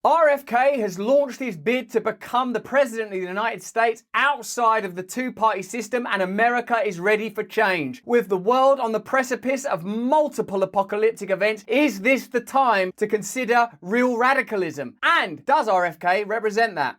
RFK has launched his bid to become the president of the United States outside of the two-party system, and America is ready for change. With the world on the precipice of multiple apocalyptic events, is this the time to consider real radicalism? And does RFK represent that?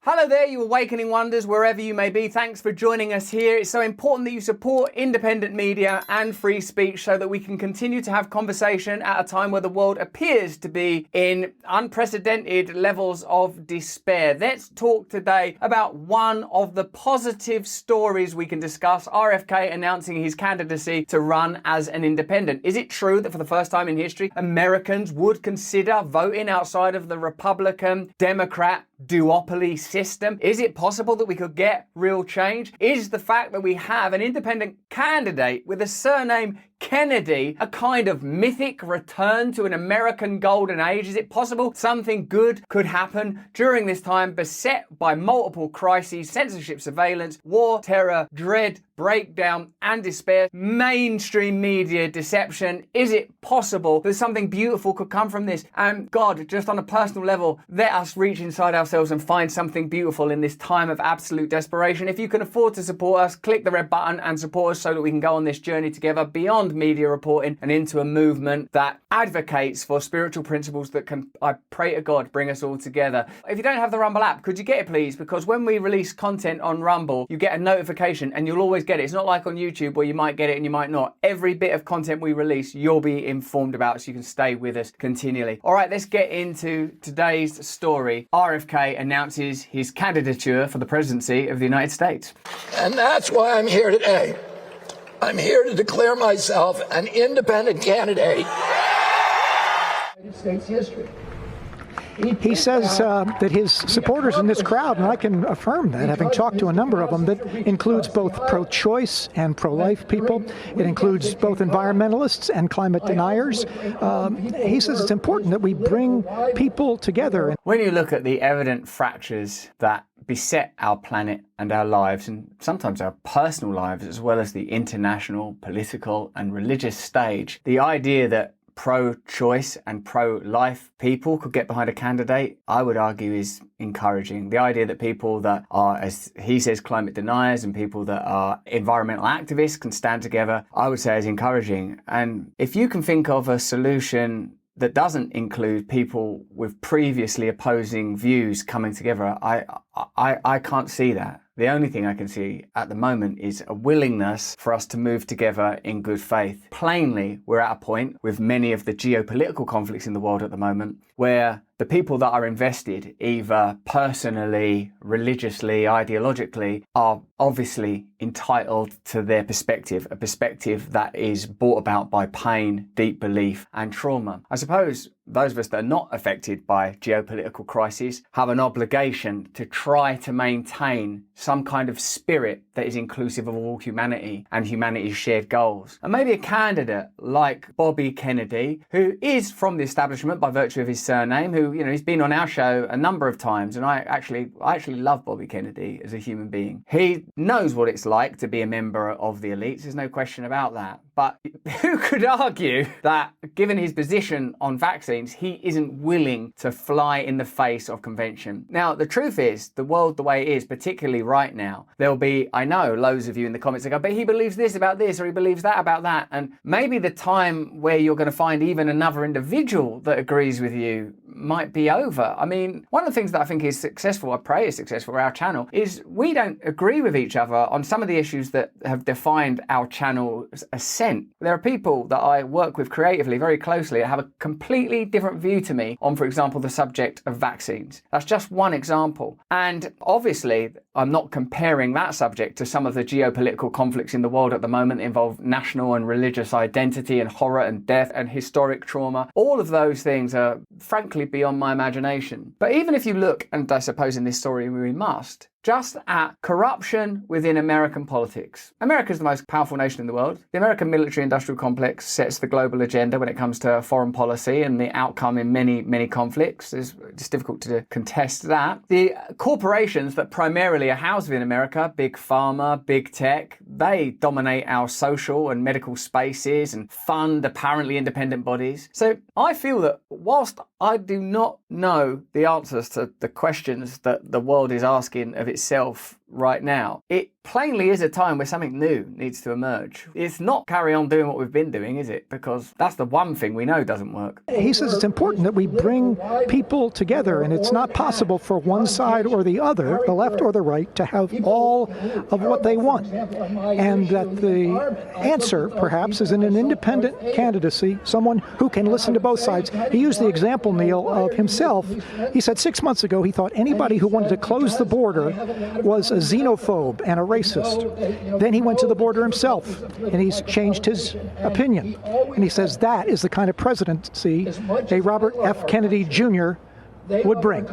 Hello there, you awakening wonders, wherever you may be. Thanks for joining us here. It's so important that you support independent media and free speech so that we can continue to have conversation at a time where the world appears to be in unprecedented levels of despair. Let's talk today about one of the positive stories we can discuss, RFK announcing his candidacy to run as an independent. Is it true that for the first time in history, Americans would consider voting outside of the Republican, Democrat, duopoly system? Is it possible that we could get real change? Is the fact that we have an independent candidate with a surname Kennedy a kind of mythic return to an American golden age? Is it possible something good could happen during this time beset by multiple crises, censorship, surveillance, war, terror, dread, breakdown, and despair, mainstream media deception? Is it possible that something beautiful could come from this? And God, just on a personal level, let us reach inside ourselves and find something beautiful in this time of absolute desperation. If you can afford to support us, click the red button and support us so that we can go on this journey together beyond media reporting and into a movement that advocates for spiritual principles that can, I pray to God, bring us all together. If you don't have the Rumble app, could you get it please? Because when we release content on Rumble, you get a notification and you'll always get it. It's not like on YouTube where you might get it and you might not. Every bit of content we release, you'll be informed about, so you can stay with us continually. All right, let's get into today's story. RFK announces his candidature for the presidency of the United States. And that's why I'm here today. I'm here to declare myself an independent candidate. United States history. He says that his supporters in this crowd, and I can affirm that, having talked to a number of them, that includes both pro-choice and pro-life people. It includes both environmentalists and climate deniers. He says it's important that we bring people together. When you look at the evident fractures that beset our planet and our lives, and sometimes our personal lives, as well as the international, political, and religious stage, the idea that pro-choice and pro-life people could get behind a candidate, I would argue, is encouraging. The idea that people that are, as he says, climate deniers and people that are environmental activists can stand together, I would say is encouraging. And if you can think of a solution that doesn't include people with previously opposing views coming together, I can't see that. The only thing I can see at the moment is a willingness for us to move together in good faith. Plainly, we're at a point with many of the geopolitical conflicts in the world at the moment where the people that are invested, either personally, religiously, ideologically, are obviously entitled to their perspective, a perspective that is brought about by pain, deep belief, and trauma. I suppose those of us that are not affected by geopolitical crises have an obligation to try to maintain some kind of spirit that is inclusive of all humanity and humanity's shared goals. And maybe a candidate like Bobby Kennedy, who is from the establishment by virtue of his surname, who, you know, he's been on our show a number of times, and I actually love Bobby Kennedy as a human being. He knows what it's like to be a member of the elites, there's no question about that. But who could argue that, given his position on vaccines, he isn't willing to fly in the face of convention? Now, the truth is, the world the way it is, particularly right now, there'll be, I know, loads of you in the comments that go, but he believes this about this, or he believes that about that. And maybe the time where you're going to find even another individual that agrees with you might be over. I mean, one of the things that I think is successful, I pray is successful for our channel, is we don't agree with each other on some of the issues that have defined our channel's ascent. There are people that I work with creatively very closely that have a completely different view to me on, for example, the subject of vaccines. That's just one example. And obviously, I'm not comparing that subject to some of the geopolitical conflicts in the world at the moment that involve national and religious identity and horror and death and historic trauma. All of those things are frankly beyond my imagination. But even if you look, and I suppose in this story we must, just at corruption within American politics. America is the most powerful nation in the world. The American military-industrial complex sets the global agenda when it comes to foreign policy and the outcome in many conflicts. It's difficult to contest that. The corporations that primarily are housed within America, big pharma, big tech, they dominate our social and medical spaces and fund apparently independent bodies. So I feel that whilst I do not know the answers to the questions that the world is asking of itself right now, it plainly is a time where something new needs to emerge. It's not carry on doing what we've been doing, is it? Because that's the one thing we know doesn't work. He says it's important that we bring people together, and it's not possible for one side or the other, the left or the right, to have all of what they want. And that the answer, perhaps, is in an independent candidacy, someone who can listen to both sides. He used the example, Neil, of himself. He said 6 months ago he thought anybody who wanted to close the border was a xenophobe and a racist. Then he went to the border himself, and he's changed his opinion. And he says that is the kind of presidency a Robert F. Kennedy Jr. would bring.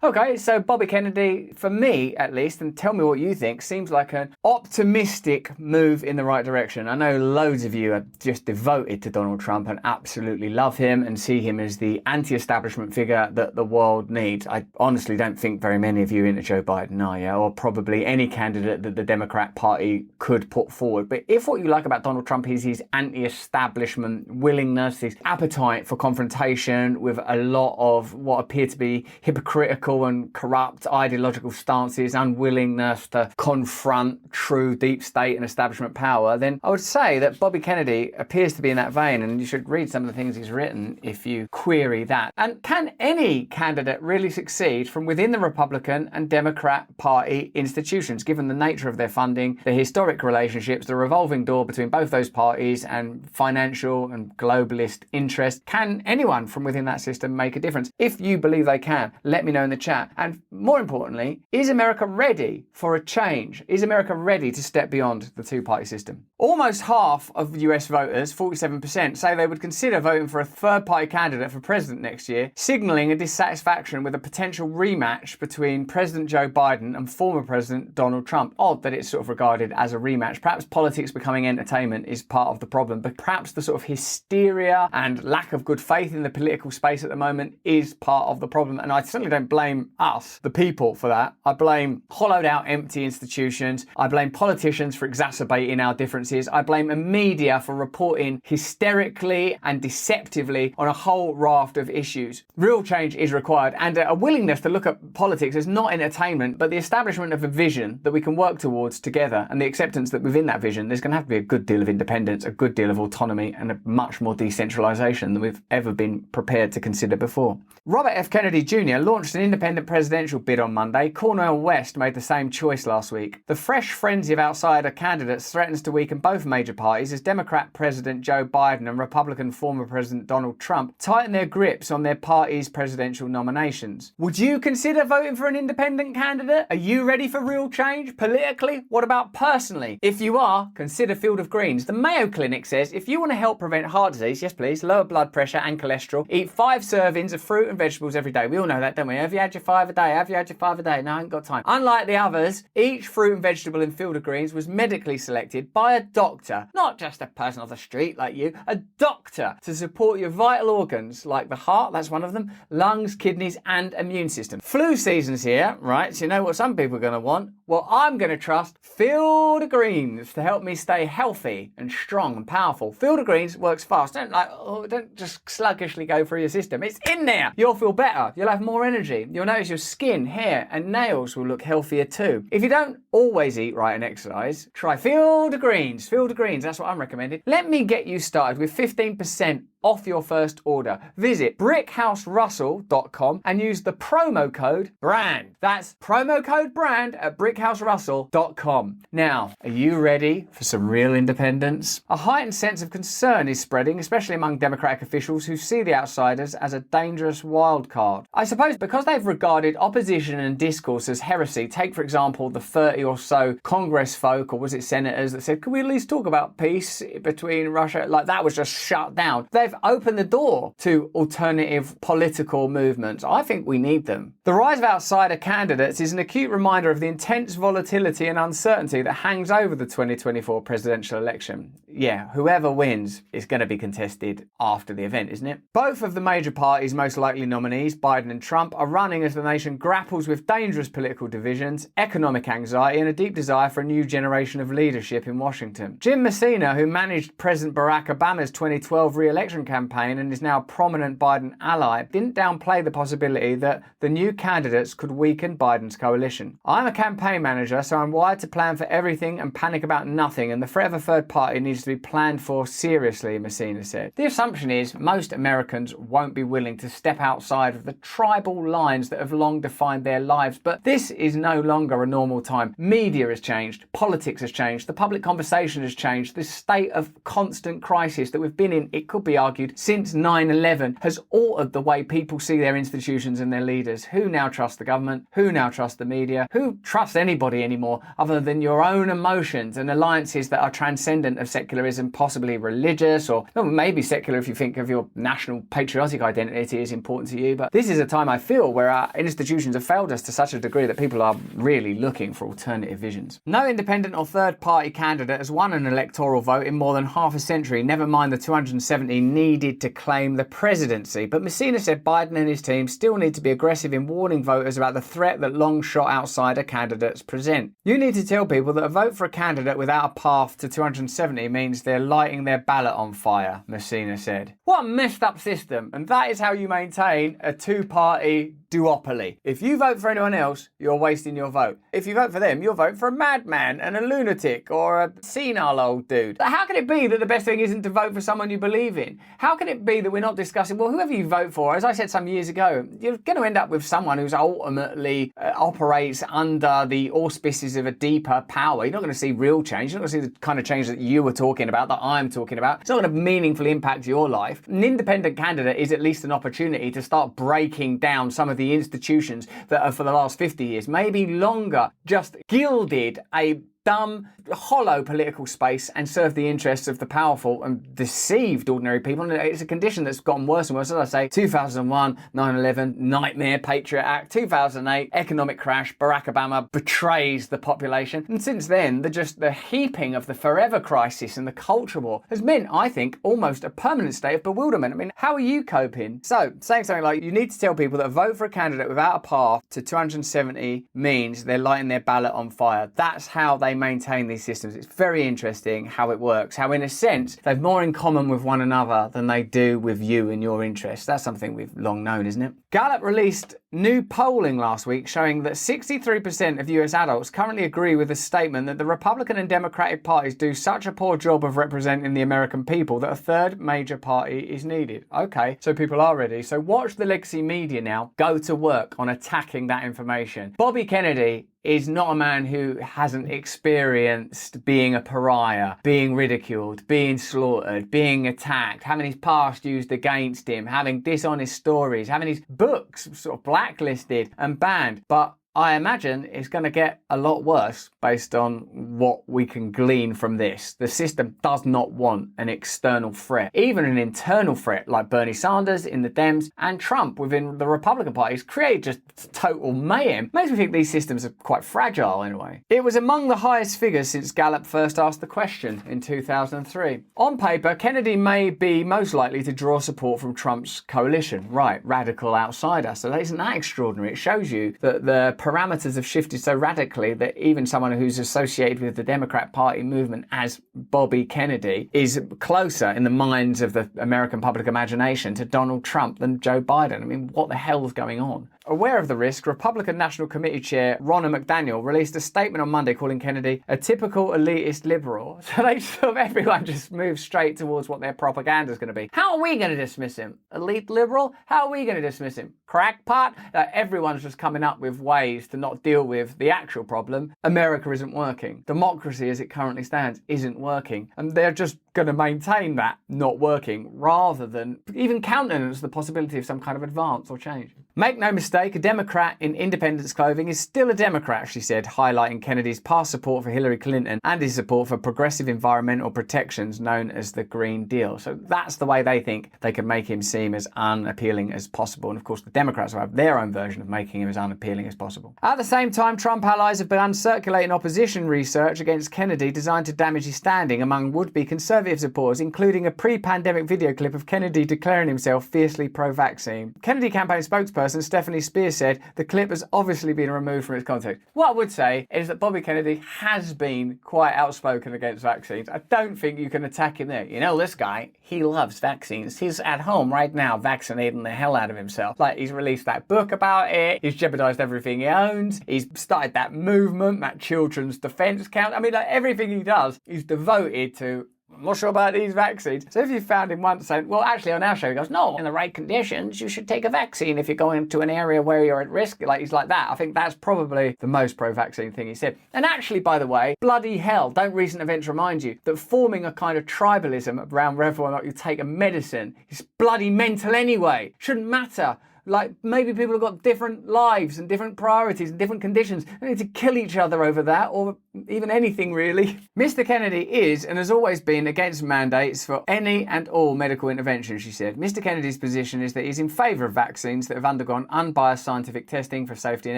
Okay, so Bobby Kennedy, for me at least, and tell me what you think, seems like an optimistic move in the right direction. I know loads of you are just devoted to Donald Trump and absolutely love him and see him as the anti-establishment figure that the world needs. I honestly don't think very many of you into Joe Biden are, yeah, or probably any candidate that the Democrat Party could put forward. But if what you like about Donald Trump is his anti-establishment willingness, his appetite for confrontation with a lot of what appear to be hypocritical and corrupt ideological stances, unwillingness to confront true deep state and establishment power, then I would say that Bobby Kennedy appears to be in that vein, and you should read some of the things he's written if you query that. And can any candidate really succeed from within the Republican and Democrat Party institutions, given the nature of their funding, the historic relationships, the revolving door between both those parties, and financial and globalist interest? Can anyone from within that system make a difference? If you believe they can, let me know in the chat. And more importantly, is America ready for a change? Is America ready to step beyond the two-party system? Almost half of US voters, 47%, say they would consider voting for a third-party candidate for president next year, signalling a dissatisfaction with a potential rematch between President Joe Biden and former President Donald Trump. Odd that it's sort of regarded as a rematch. Perhaps politics becoming entertainment is part of the problem, but perhaps the sort of hysteria and lack of good faith in the political space at the moment is part of the problem. And I certainly don't blame us, the people, for that. I blame hollowed out, empty institutions. I blame politicians for exacerbating our differences. I blame the media for reporting hysterically and deceptively on a whole raft of issues. Real change is required, and a willingness to look at politics as not entertainment, but the establishment of a vision that we can work towards together, and the acceptance that within that vision there's going to have to be a good deal of independence, a good deal of autonomy, and a much more decentralisation than we've ever been prepared to consider before. Robert F. Kennedy Jr. launched an independent presidential bid on Monday. Cornel West made the same choice last week. The fresh frenzy of outsider candidates threatens to weaken both major parties as Democrat President Joe Biden and Republican former President Donald Trump tighten their grips on their party's presidential nominations. Would you consider voting for an independent candidate? Are you ready for real change politically? What about personally? If you are, consider Field of Greens. The Mayo Clinic says if you want to help prevent heart disease, yes please, lower blood pressure and cholesterol, eat 5 servings of fruit and vegetables every day. We all know that, don't we? Have you had your 5 a day? Have you had your 5 a day? No, I ain't got time. Unlike the others, each fruit and vegetable in Field of Greens was medically selected by a doctor, not just a person off the street like you, a doctor to support your vital organs like the heart, that's one of them, lungs, kidneys and immune system. Flu season's here, right? So you know what some people are going to want? Well, I'm going to trust Field of Greens to help me stay healthy and strong and powerful. Field of Greens works fast. Don't just sluggishly go through your system. It's in there. You'll feel better. You'll have more energy. You'll notice your skin, hair and nails will look healthier too. If you don't always eat right and exercise, try Field of Greens. Field of Greens, that's what I'm recommending. Let me get you started with 15% off your first order. Visit brickhouserussell.com and use the promo code BRAND. That's promo code BRAND at brickhouserussell.com. Now, are you ready for some real independence? A heightened sense of concern is spreading, especially among Democratic officials who see the outsiders as a dangerous wild card. I suppose because they've regarded opposition and discourse as heresy. Take, for example, the 30 or so Congress folk, or was it senators, that said, can we at least talk about peace between Russia? Like, that was just shut down. They've they've opened the door to alternative political movements. I think we need them. The rise of outsider candidates is an acute reminder of the intense volatility and uncertainty that hangs over the 2024 presidential election. Yeah, whoever wins is going to be contested after the event, isn't it? Both of the major parties' most likely nominees, Biden and Trump, are running as the nation grapples with dangerous political divisions, economic anxiety, and a deep desire for a new generation of leadership in Washington. Jim Messina, who managed President Barack Obama's 2012 re-election campaign and is now a prominent Biden ally, didn't downplay the possibility that the new candidates could weaken Biden's coalition. I'm a campaign manager, so I'm wired to plan for everything and panic about nothing, and the threat of a third party needs to be planned for seriously, Messina said. The assumption is most Americans won't be willing to step outside of the tribal lines that have long defined their lives, but this is no longer a normal time. Media has changed, politics has changed, the public conversation has changed. This state of constant crisis that we've been in, it could be argued, since 9/11 has altered the way people see their institutions and their leaders. Who now trusts the government? Who now trusts the media? Who trusts anybody anymore other than your own emotions and alliances that are transcendent of secularism, possibly religious, or well, maybe secular if you think of your national patriotic identity is important to you. But this is a time, I feel, where our institutions have failed us to such a degree that people are really looking for alternative visions. No independent or third party candidate has won an electoral vote in more than half a century, never mind the 270 needed to claim the presidency. But Messina said Biden and his team still need to be aggressive in warning voters about the threat that long-shot outsider candidates present. You need to tell people that a vote for a candidate without a path to 270 means they're lighting their ballot on fire, Messina said. What a messed up system, and that is how you maintain a two-party duopoly. If you vote for anyone else, you're wasting your vote. If you vote for them, you'll vote for a madman and a lunatic or a senile old dude. But how can it be that the best thing isn't to vote for someone you believe in? How can it be that we're not discussing, well, whoever you vote for, as I said some years ago, you're going to end up with someone who's ultimately operates under the auspices of a deeper power. You're not going to see real change. You're not going to see the kind of change that you were talking about, that I'm talking about. It's not going to meaningfully impact your life. An independent candidate is at least an opportunity to start breaking down some of the institutions that have for the last 50 years, maybe longer, just gilded a dumb, hollow political space and serve the interests of the powerful and deceived ordinary people. And it's a condition that's gotten worse and worse. As I say, 2001, 9/11, nightmare Patriot Act, 2008, economic crash, Barack Obama betrays the population. And since then, the heaping of the forever crisis and the culture war has meant, I think, almost a permanent state of bewilderment. I mean, how are you coping? So, saying something like, you need to tell people that a vote for a candidate without a path to 270 means they're lighting their ballot on fire. That's how they maintain these systems. It's very interesting how it works, how in a sense they've more in common with one another than they do with you and your interests. That's something we've long known, isn't it? Gallup released new polling last week showing that 63% of US adults currently agree with the statement that the Republican and Democratic parties do such a poor job of representing the American people that a third major party is needed. Okay, so people are ready. So watch the legacy media now go to work on attacking that information. Bobby Kennedy is not a man who hasn't experienced being a pariah, being ridiculed, being slaughtered, being attacked, having his past used against him, having dishonest stories, having his books sort of blacklisted and banned. But I imagine it's going to get a lot worse based on what we can glean from this. The system does not want an external threat. Even an internal threat like Bernie Sanders in the Dems and Trump within the Republican Party has created just total mayhem. Makes me think these systems are quite fragile in a way. It was among the highest figures since Gallup first asked the question in 2003. On paper, Kennedy may be most likely to draw support from Trump's coalition. Right, radical outsider. So that isn't that extraordinary. It shows you that the parameters have shifted so radically that even someone who's associated with the Democrat Party movement as Bobby Kennedy is closer in the minds of the American public imagination to Donald Trump than Joe Biden. I mean, what the hell is going on? Aware of the risk, Republican National Committee Chair Ronna McDaniel released a statement on Monday calling Kennedy a typical elitist liberal. So everyone just moves straight towards what their propaganda is going to be. How are we going to dismiss him? Elite liberal? How are we going to dismiss him? Crackpot? Everyone's just coming up with ways to not deal with the actual problem. America isn't working. Democracy as it currently stands isn't working. And they're just going to maintain that not working rather than even countenance the possibility of some kind of advance or change. Make no mistake, a Democrat in independence clothing is still a Democrat, she said, highlighting Kennedy's past support for Hillary Clinton and his support for progressive environmental protections known as the Green Deal. So that's the way they think they can make him seem as unappealing as possible. And of course, the Democrats will have their own version of making him as unappealing as possible. At the same time, Trump allies have begun circulating opposition research against Kennedy designed to damage his standing among would-be conservative supporters, including a pre-pandemic video clip of Kennedy declaring himself fiercely pro-vaccine. Kennedy campaign spokesperson Stephanie Spears said the clip has obviously been removed from its context. What I would say is that Bobby Kennedy has been quite outspoken against vaccines. I don't think you can attack him there. You know, this guy, he loves vaccines. He's at home right now vaccinating the hell out of himself. Like, he's released that book about it. He's jeopardized everything he owns. He's started that movement, that children's defense count. I mean, like, everything he does, he's devoted to, I'm not sure about these vaccines. So if you found him once saying, well, actually on our show, he goes, no, in the right conditions, you should take a vaccine if you're going to an area where you're at risk. Like, he's like that. I think that's probably the most pro-vaccine thing he said. And actually, by the way, bloody hell, don't recent events remind you that forming a kind of tribalism around whether or not you take a medicine is bloody mental anyway. Shouldn't matter. Like, maybe people have got different lives and different priorities and different conditions. They need to kill each other over that, or even anything really. Mr. Kennedy is and has always been against mandates for any and all medical intervention, she said. Mr. Kennedy's position is that he's in favour of vaccines that have undergone unbiased scientific testing for safety and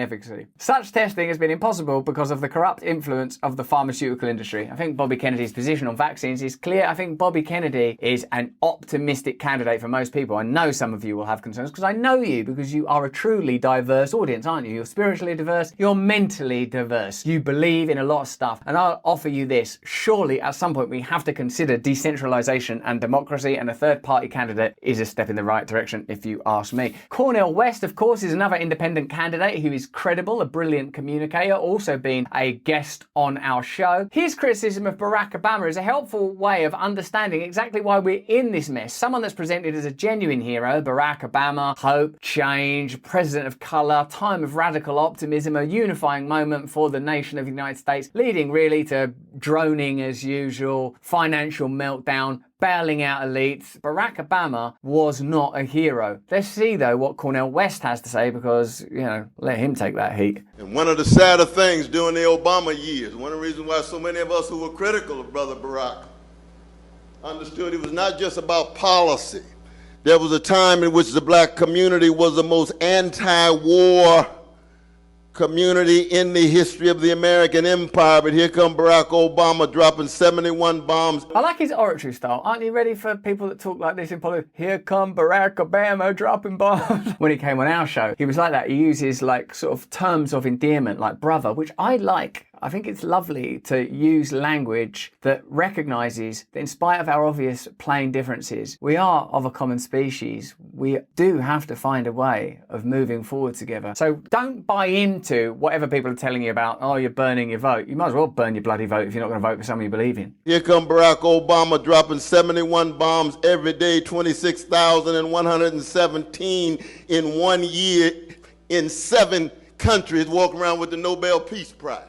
efficacy. Such testing has been impossible because of the corrupt influence of the pharmaceutical industry. I think Bobby Kennedy's position on vaccines is clear. I think Bobby Kennedy is an optimistic candidate for most people. I know some of you will have concerns because I know you, because you are a truly diverse audience, aren't you? You're spiritually diverse, you're mentally diverse. You believe in a lot of stuff. And I'll offer you this. Surely at some point we have to consider decentralization and democracy, and a third party candidate is a step in the right direction if you ask me. Cornel West, of course, is another independent candidate who is credible, a brilliant communicator, also been a guest on our show. His criticism of Barack Obama is a helpful way of understanding exactly why we're in this mess. Someone that's presented as a genuine hero, Barack Obama, hope, change, president of color, time of radical optimism, a unifying moment for the nation of the United States, leading really to droning as usual, financial meltdown, bailing out elites. Barack Obama was not a hero. Let's see though what Cornel West has to say, because, you know, let him take that heat. And one of the sadder things during the Obama years, one of the reasons why so many of us who were critical of Brother Barack understood it was not just about policy. There was a time in which the black community was the most anti-war community in the history of the American empire, but here come Barack Obama dropping 71 bombs. I like his oratory style. Aren't you ready for people that talk like this in politics? Here come Barack Obama dropping bombs. When he came on our show, he was like that. He uses like sort of terms of endearment, like brother, which I like. I think it's lovely to use language that recognises that in spite of our obvious plain differences, we are of a common species. We do have to find a way of moving forward together. So don't buy into whatever people are telling you about, oh, you're burning your vote. You might as well burn your bloody vote if you're not going to vote for someone you believe in. Here come Barack Obama dropping 71 bombs every day, 26,117 in 1 year in 7 countries, walking around with the Nobel Peace Prize.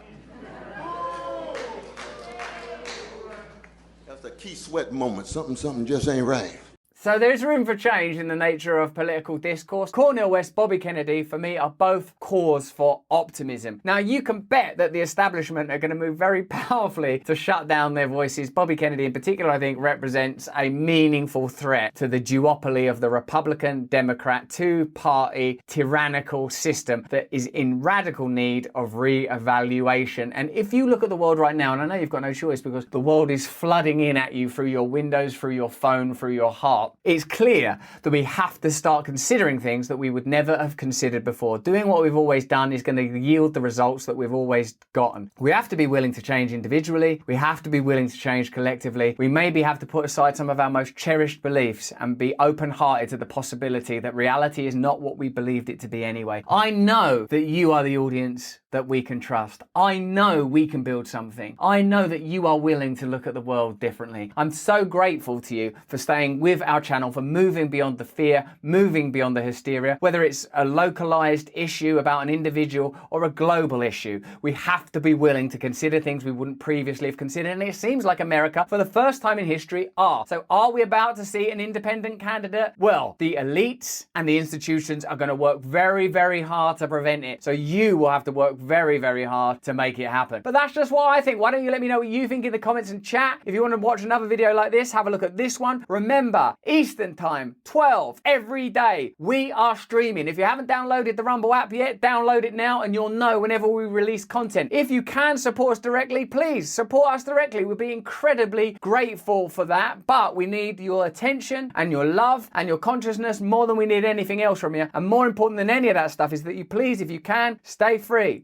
A key sweat moment. Something just ain't right. So there is room for change in the nature of political discourse. Cornel West, Bobby Kennedy, for me, are both cause for optimism. Now, you can bet that the establishment are going to move very powerfully to shut down their voices. Bobby Kennedy, in particular, I think, represents a meaningful threat to the duopoly of the Republican-Democrat two-party tyrannical system that is in radical need of re-evaluation. And if you look at the world right now, and I know you've got no choice because the world is flooding in at you through your windows, through your phone, through your heart, it's clear that we have to start considering things that we would never have considered before. Doing what we've always done is going to yield the results that we've always gotten. We have to be willing to change individually. We have to be willing to change collectively. We maybe have to put aside some of our most cherished beliefs and be open-hearted to the possibility that reality is not what we believed it to be anyway. I know that you are the audience that we can trust. I know we can build something. I know that you are willing to look at the world differently. I'm so grateful to you for staying with our our channel for moving beyond the fear, moving beyond the hysteria, whether it's a localized issue about an individual or a global issue. We have to be willing to consider things we wouldn't previously have considered, and it seems like America, for the first time in history, are. So are we about to see an independent candidate? Well, the elites and the institutions are going to work very, very hard to prevent it. So you will have to work very, very hard to make it happen. But that's just what I think. Why don't you let me know what you think in the comments and chat? If you want to watch another video like this, have a look at this one. Remember, Eastern Time, 12, every day, we are streaming. If you haven't downloaded the Rumble app yet, download it now and you'll know whenever we release content. If you can support us directly, please support us directly. We'd be incredibly grateful for that. But we need your attention and your love and your consciousness more than we need anything else from you. And more important than any of that stuff is that you please, if you can, stay free.